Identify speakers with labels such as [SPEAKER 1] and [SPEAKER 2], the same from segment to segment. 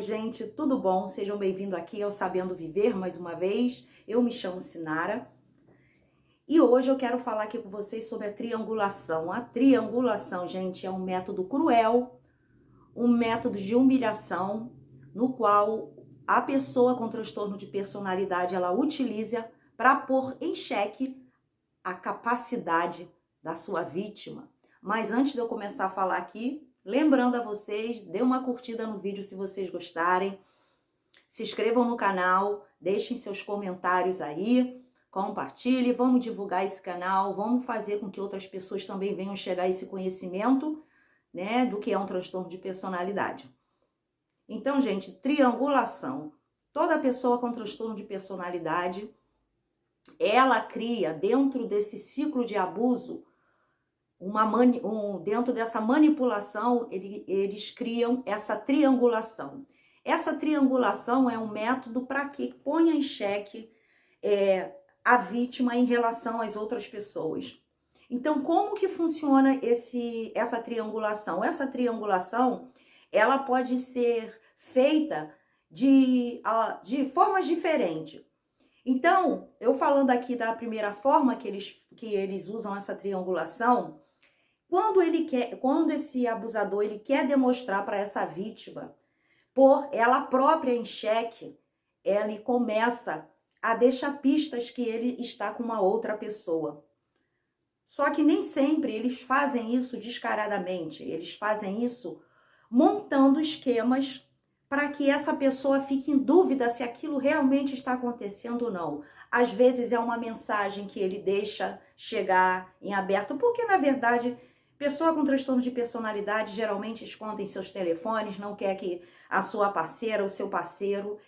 [SPEAKER 1] Oi, gente, tudo bom? Sejam bem-vindos aqui ao Sabendo Viver, mais uma vez. Eu me chamo Sinara e hoje eu quero falar aqui com vocês sobre a triangulação. A triangulação, gente, é um método cruel, um método de humilhação, no qual a pessoa com transtorno de personalidade, ela utiliza para pôr em xeque a capacidade da sua vítima. Mas antes de eu começar a falar aqui, lembrando a vocês, dê uma curtida no vídeo se vocês gostarem, se inscrevam no canal, deixem seus comentários aí, compartilhem, vamos divulgar esse canal, vamos fazer com que outras pessoas também venham chegar a esse conhecimento, né, do que é um transtorno de personalidade. Então, gente, triangulação. Toda pessoa com transtorno de personalidade, ela cria dentro desse ciclo de abuso, dentro dessa manipulação, eles criam essa triangulação. Essa triangulação é um método para que ponha em xeque a vítima em relação às outras pessoas. Então, como que funciona essa triangulação? Essa triangulação, ela pode ser feita de formas diferentes. Então, eu falando aqui da primeira forma que eles usam essa triangulação, quando esse abusador ele quer demonstrar para essa vítima, por ela própria em xeque, ele começa a deixar pistas que ele está com uma outra pessoa. Só que nem sempre eles fazem isso descaradamente, eles fazem isso montando esquemas para que essa pessoa fique em dúvida se aquilo realmente está acontecendo ou não. Às vezes é uma mensagem que ele deixa chegar em aberto, porque na verdade, pessoa com transtorno de personalidade geralmente escondem seus telefones, não quer que a sua parceira ou seu parceiro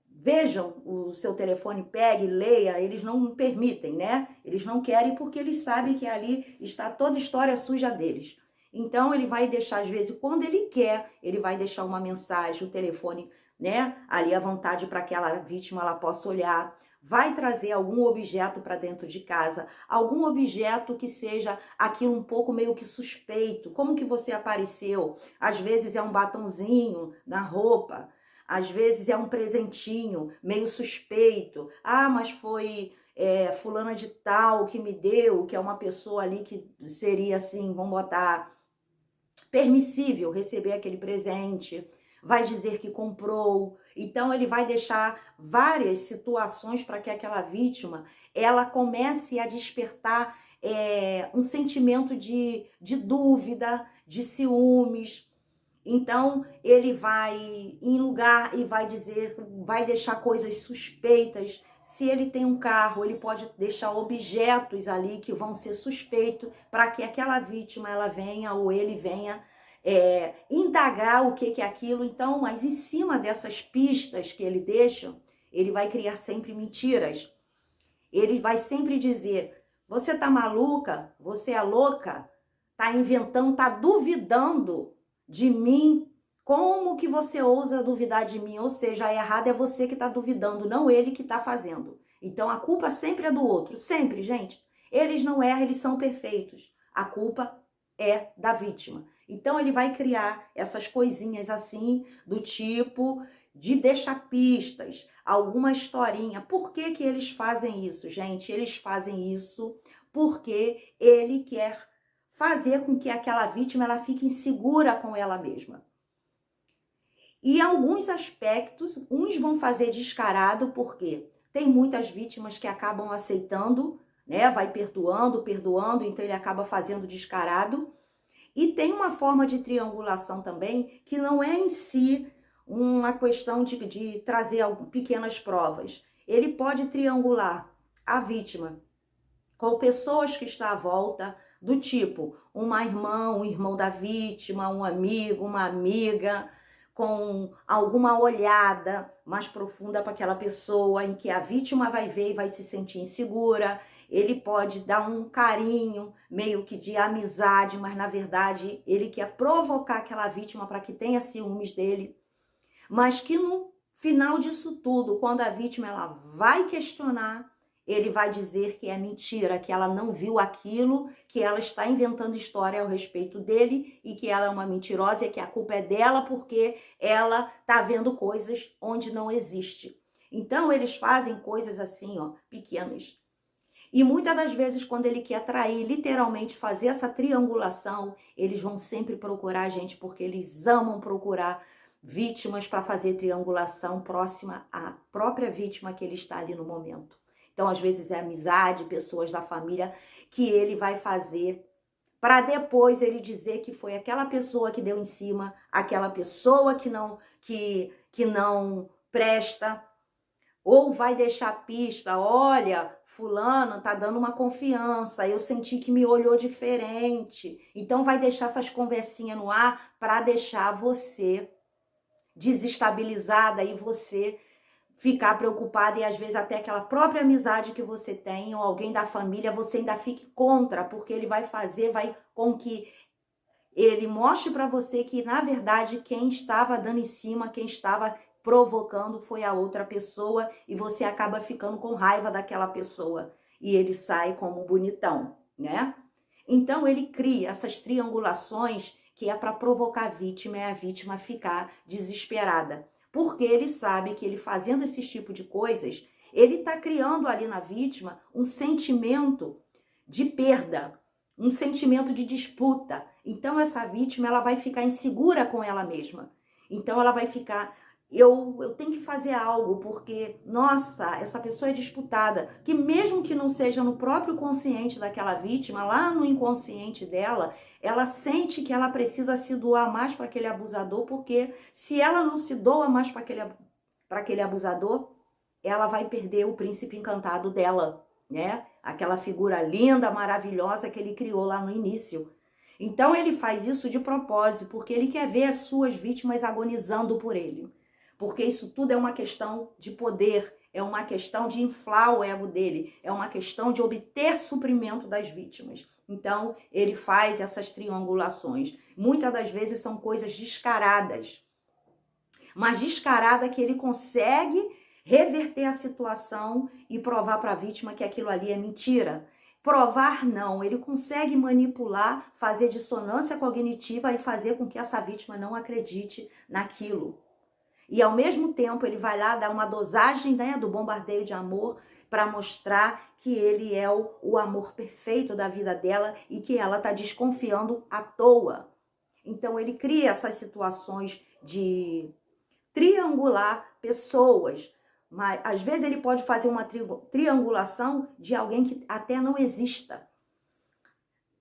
[SPEAKER 1] vejam o seu telefone, pegue, leia, eles não permitem, né? Eles não querem porque eles sabem que ali está toda a história suja deles. Então, ele vai deixar, às vezes, quando ele quer, ele vai deixar uma mensagem, o telefone, né, ali à vontade para que aquela vítima ela possa olhar. Vai trazer algum objeto para dentro de casa, algum objeto que seja aquilo um pouco meio que suspeito. Como que você apareceu? Às vezes é um batonzinho na roupa, às vezes é um presentinho meio suspeito. Ah, mas foi fulana de tal que me deu, que é uma pessoa ali que seria assim, vamos botar, permissível receber aquele presente, vai dizer que comprou. Então ele vai deixar várias situações para que aquela vítima ela comece a despertar um sentimento de dúvida, de ciúmes. Então ele vai em lugar e vai deixar coisas suspeitas. Se ele tem um carro, ele pode deixar objetos ali que vão ser suspeitos para que aquela vítima ela venha ou ele venha indagar o que é aquilo. Então, mas em cima dessas pistas que ele deixa, ele vai criar sempre mentiras. Ele vai sempre dizer: você tá maluca? Você é louca? Tá inventando, tá duvidando de mim? Como que você ousa duvidar de mim? Ou seja, errado é você que está duvidando, não ele que está fazendo. Então, a culpa sempre é do outro. Sempre, gente. Eles não erram, eles são perfeitos. A culpa é da vítima. Então, ele vai criar essas coisinhas assim, do tipo de deixar pistas, alguma historinha. Por que que eles fazem isso, gente? Eles fazem isso porque ele quer fazer com que aquela vítima ela fique insegura com ela mesma. E alguns aspectos, uns vão fazer descarado, porque tem muitas vítimas que acabam aceitando, né? Vai perdoando, então ele acaba fazendo descarado. E tem uma forma de triangulação também, que não é em si uma questão de trazer pequenas provas. Ele pode triangular a vítima com pessoas que estão à volta, do tipo uma irmã, um irmão da vítima, um amigo, uma amiga, com alguma olhada mais profunda para aquela pessoa, em que a vítima vai ver e vai se sentir insegura. Ele pode dar um carinho, meio que de amizade, mas na verdade ele quer provocar aquela vítima para que tenha ciúmes dele. Mas que no final disso tudo, quando a vítima ela vai questionar, ele vai dizer que é mentira, que ela não viu aquilo, que ela está inventando história ao respeito dele e que ela é uma mentirosa e que a culpa é dela porque ela está vendo coisas onde não existe. Então, eles fazem coisas assim, ó, pequenas. E muitas das vezes, quando ele quer trair, literalmente fazer essa triangulação, eles vão sempre procurar a gente, porque eles amam procurar vítimas para fazer triangulação próxima à própria vítima que ele está ali no momento. Então, às vezes é amizade, pessoas da família, que ele vai fazer para depois ele dizer que foi aquela pessoa que deu em cima, aquela pessoa que não presta, ou vai deixar pista, olha, fulano tá dando uma confiança, eu senti que me olhou diferente. Então vai deixar essas conversinhas no ar para deixar você desestabilizada e você ficar preocupada e às vezes até aquela própria amizade que você tem ou alguém da família, você ainda fique contra, porque ele vai com que ele mostre para você que, na verdade, quem estava dando em cima, quem estava provocando foi a outra pessoa e você acaba ficando com raiva daquela pessoa e ele sai como bonitão, né? Então ele cria essas triangulações que é para provocar a vítima e a vítima ficar desesperada, porque ele sabe que ele fazendo esse tipo de coisas, ele está criando ali na vítima um sentimento de perda, um sentimento de disputa. Então essa vítima ela vai ficar insegura com ela mesma. Então ela vai ficar, eu tenho que fazer algo, porque, nossa, essa pessoa é disputada. Que mesmo que não seja no próprio consciente daquela vítima, lá no inconsciente dela, ela sente que ela precisa se doar mais para aquele abusador, porque se ela não se doa mais para aquele abusador, ela vai perder o príncipe encantado dela, né? Aquela figura linda, maravilhosa que ele criou lá no início. Então ele faz isso de propósito, porque ele quer ver as suas vítimas agonizando por ele. Porque isso tudo é uma questão de poder, é uma questão de inflar o ego dele, é uma questão de obter suprimento das vítimas. Então, ele faz essas triangulações. Muitas das vezes são coisas descaradas, mas descarada que ele consegue reverter a situação e provar para a vítima que aquilo ali é mentira. Provar não, ele consegue manipular, fazer dissonância cognitiva e fazer com que essa vítima não acredite naquilo. E ao mesmo tempo ele vai lá dar uma dosagem, né, do bombardeio de amor para mostrar que ele é o amor perfeito da vida dela e que ela está desconfiando à toa. Então ele cria essas situações de triangular pessoas, mas às vezes ele pode fazer uma triangulação de alguém que até não exista.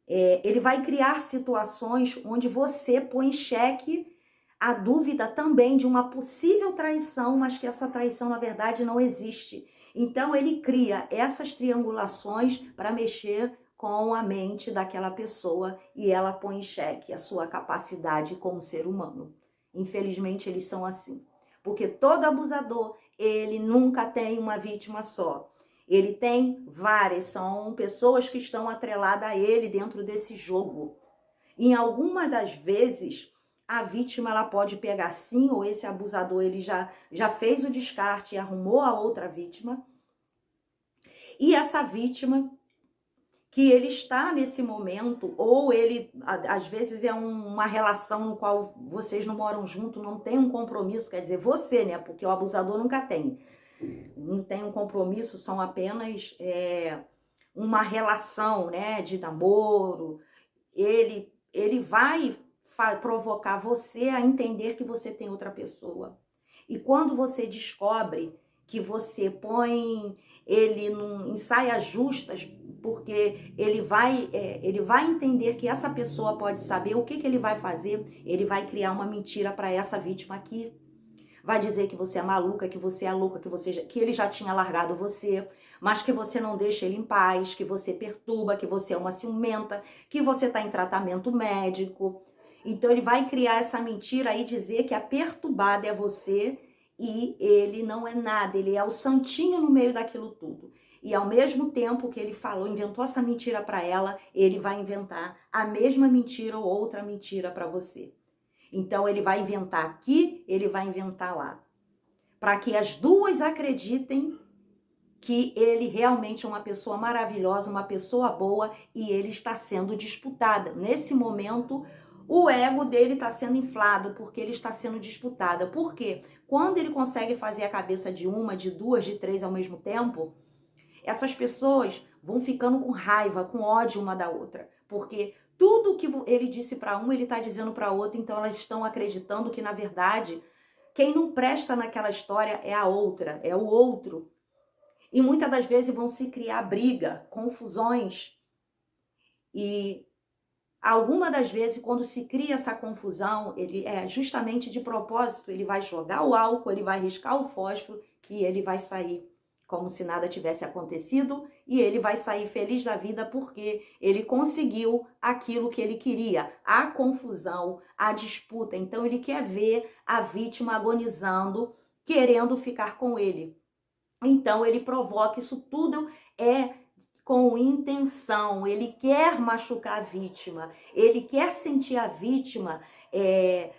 [SPEAKER 1] Ele vai criar situações onde você põe em xeque a dúvida também de uma possível traição, mas que essa traição, na verdade, não existe. Então, ele cria essas triangulações para mexer com a mente daquela pessoa e ela põe em xeque a sua capacidade como ser humano. Infelizmente, eles são assim. Porque todo abusador, ele nunca tem uma vítima só. Ele tem várias, são pessoas que estão atreladas a ele dentro desse jogo. Em algumas das vezes, a vítima ela pode pegar sim, ou esse abusador ele já fez o descarte e arrumou a outra vítima. E essa vítima que ele está nesse momento, ou ele, às vezes é uma relação no qual vocês não moram junto, não tem um compromisso, quer dizer, você, né? Porque o abusador nunca tem. Não tem um compromisso, são apenas uma relação, né, de namoro. Ele vai provocar você a entender que você tem outra pessoa. E quando você descobre que você põe ele em saias justas, porque ele vai entender que essa pessoa pode saber o que ele vai fazer, ele vai criar uma mentira para essa vítima aqui. Vai dizer que você é maluca, que você é louca, que ele já tinha largado você, mas que você não deixa ele em paz, que você perturba, que você é uma ciumenta, que você está em tratamento médico. Então ele vai criar essa mentira e dizer que a perturbada é você e ele não é nada, ele é o santinho no meio daquilo tudo. E ao mesmo tempo que ele falou, inventou essa mentira para ela, ele vai inventar a mesma mentira ou outra mentira para você. Então ele vai inventar aqui, ele vai inventar lá. Para que as duas acreditem que ele realmente é uma pessoa maravilhosa, uma pessoa boa, e ele está sendo disputado. Nesse momento, o ego dele está sendo inflado, porque ele está sendo disputado. Por quê? Quando ele consegue fazer a cabeça de uma, de duas, de três ao mesmo tempo, essas pessoas vão ficando com raiva, com ódio uma da outra. Porque tudo que ele disse para um, ele está dizendo para outra, então elas estão acreditando que, na verdade, quem não presta naquela história é a outra, é o outro. E muitas das vezes vão se criar briga, confusões. E algumas das vezes, quando se cria essa confusão, ele é justamente de propósito, ele vai jogar o álcool, ele vai riscar o fósforo e ele vai sair como se nada tivesse acontecido, e ele vai sair feliz da vida porque ele conseguiu aquilo que ele queria, a confusão, a disputa. Então ele quer ver a vítima agonizando, querendo ficar com ele. Então ele provoca, isso tudo é com intenção, ele quer machucar a vítima, ele quer sentir a vítima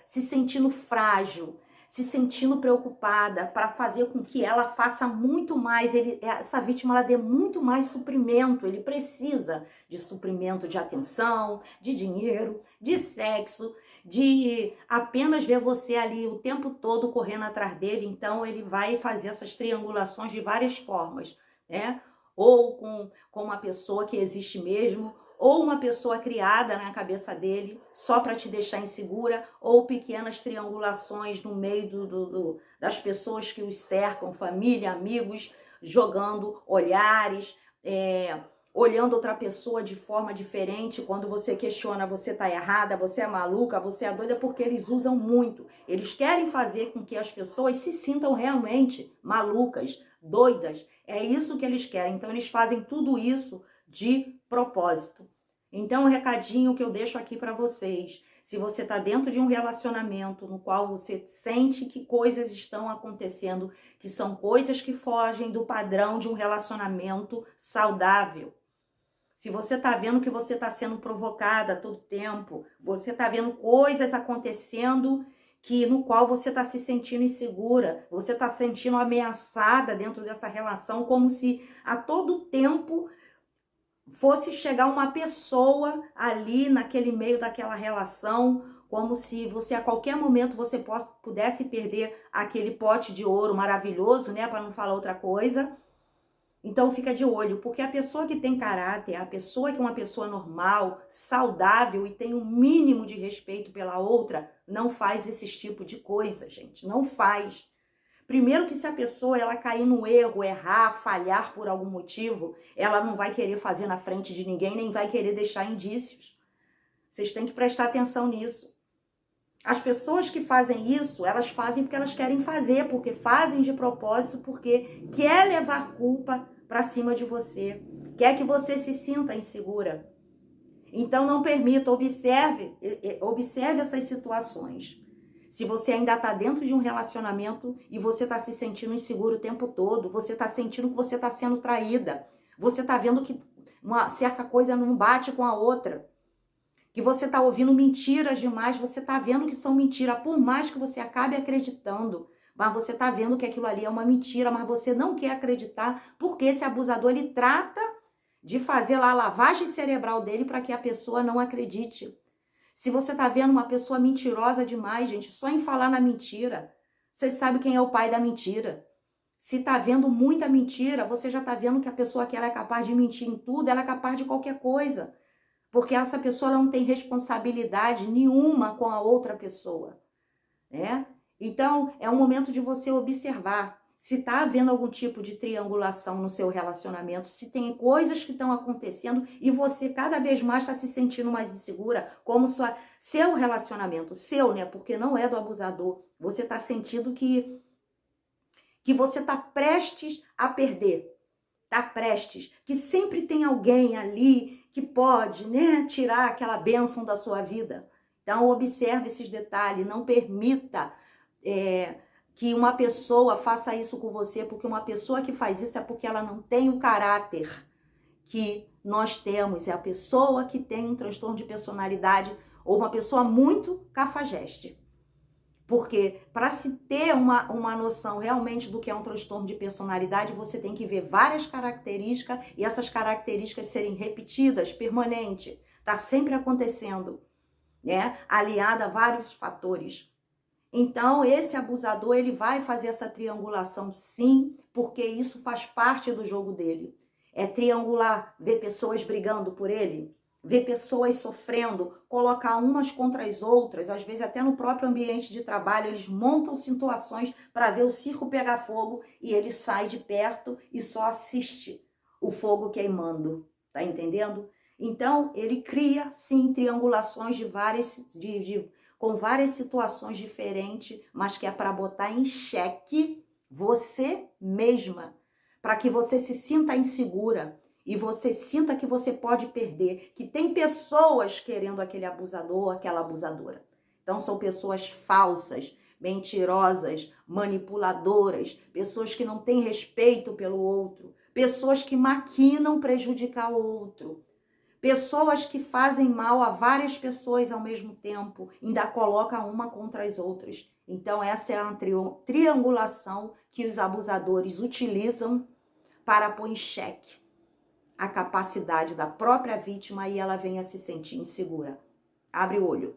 [SPEAKER 1] se sentindo frágil, se sentindo preocupada, para fazer com que ela faça muito mais, essa vítima ela dê muito mais suprimento, ele precisa de suprimento de atenção, de dinheiro, de sexo, de apenas ver você ali o tempo todo correndo atrás dele. Então ele vai fazer essas triangulações de várias formas, né? Ou com uma pessoa que existe mesmo, ou uma pessoa criada na cabeça dele só para te deixar insegura, ou pequenas triangulações no meio das pessoas que os cercam, família, amigos, jogando olhares, olhando outra pessoa de forma diferente. Quando você questiona, você tá errada, você é maluca, você é doida, porque eles usam muito. Eles querem fazer com que as pessoas se sintam realmente malucas, doidas. É isso que eles querem. Então eles fazem tudo isso de propósito. Então o recadinho que eu deixo aqui para vocês: se você está dentro de um relacionamento no qual você sente que coisas estão acontecendo, que são coisas que fogem do padrão de um relacionamento saudável, se você está vendo que você está sendo provocada todo tempo, você está vendo coisas acontecendo no qual você está se sentindo insegura, você está se sentindo ameaçada dentro dessa relação, como se a todo tempo fosse chegar uma pessoa ali naquele meio daquela relação, como se você a qualquer momento você pudesse perder aquele pote de ouro maravilhoso, né, para não falar outra coisa. Então fica de olho, porque a pessoa que tem caráter, a pessoa que é uma pessoa normal, saudável e tem um mínimo de respeito pela outra, não faz esse tipo de coisa, gente, não faz. Primeiro que se a pessoa ela cair no erro, errar, falhar por algum motivo, ela não vai querer fazer na frente de ninguém, nem vai querer deixar indícios. Vocês têm que prestar atenção nisso. As pessoas que fazem isso, elas fazem porque elas querem fazer, porque fazem de propósito, porque quer levar culpa para cima de você, quer que você se sinta insegura. Então não permita, observe essas situações. Se você ainda está dentro de um relacionamento e você está se sentindo inseguro o tempo todo, você está sentindo que você está sendo traída, você está vendo que uma certa coisa não bate com a outra, que você está ouvindo mentiras demais, você está vendo que são mentiras, por mais que você acabe acreditando, mas você está vendo que aquilo ali é uma mentira, mas você não quer acreditar, porque esse abusador, ele trata de fazer lá a lavagem cerebral dele para que a pessoa não acredite. Se você está vendo uma pessoa mentirosa demais, gente, só em falar na mentira, você sabe quem é o pai da mentira. Se está vendo muita mentira, você já está vendo que a pessoa que ela é capaz de mentir em tudo, ela é capaz de qualquer coisa. Porque essa pessoa não tem responsabilidade nenhuma com a outra pessoa, né? Então, é um momento de você observar se está havendo algum tipo de triangulação no seu relacionamento, se tem coisas que estão acontecendo e você cada vez mais está se sentindo mais insegura, como seu relacionamento, seu, né? Porque não é do abusador. Você está sentindo que você está prestes a perder, está prestes, que sempre tem alguém ali que pode, né, tirar aquela bênção da sua vida. Então, observe esses detalhes, não permita que uma pessoa faça isso com você, porque uma pessoa que faz isso é porque ela não tem o caráter que nós temos. É a pessoa que tem um transtorno de personalidade ou uma pessoa muito cafajeste. Porque para se ter uma noção realmente do que é um transtorno de personalidade, você tem que ver várias características e essas características serem repetidas, permanente, tá sempre acontecendo, né? Aliada a vários fatores. Então, esse abusador, ele vai fazer essa triangulação sim, porque isso faz parte do jogo dele. É triangular, ver pessoas brigando por ele, ver pessoas sofrendo, colocar umas contra as outras, às vezes até no próprio ambiente de trabalho, eles montam situações para ver o circo pegar fogo e ele sai de perto e só assiste o fogo queimando, tá entendendo? Então, ele cria, sim, triangulações com várias situações diferentes, mas que é para botar em xeque você mesma, para que você se sinta insegura e você sinta que você pode perder, que tem pessoas querendo aquele abusador, aquela abusadora. Então são pessoas falsas, mentirosas, manipuladoras, pessoas que não têm respeito pelo outro, pessoas que maquinam prejudicar o outro. Pessoas que fazem mal a várias pessoas ao mesmo tempo, ainda colocam uma contra as outras. Então essa é a triangulação que os abusadores utilizam para pôr em xeque a capacidade da própria vítima e ela venha se sentir insegura. Abre o olho.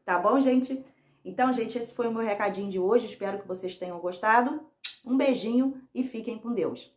[SPEAKER 1] Tá bom, gente? Então, gente, esse foi o meu recadinho de hoje. Espero que vocês tenham gostado. Um beijinho e fiquem com Deus.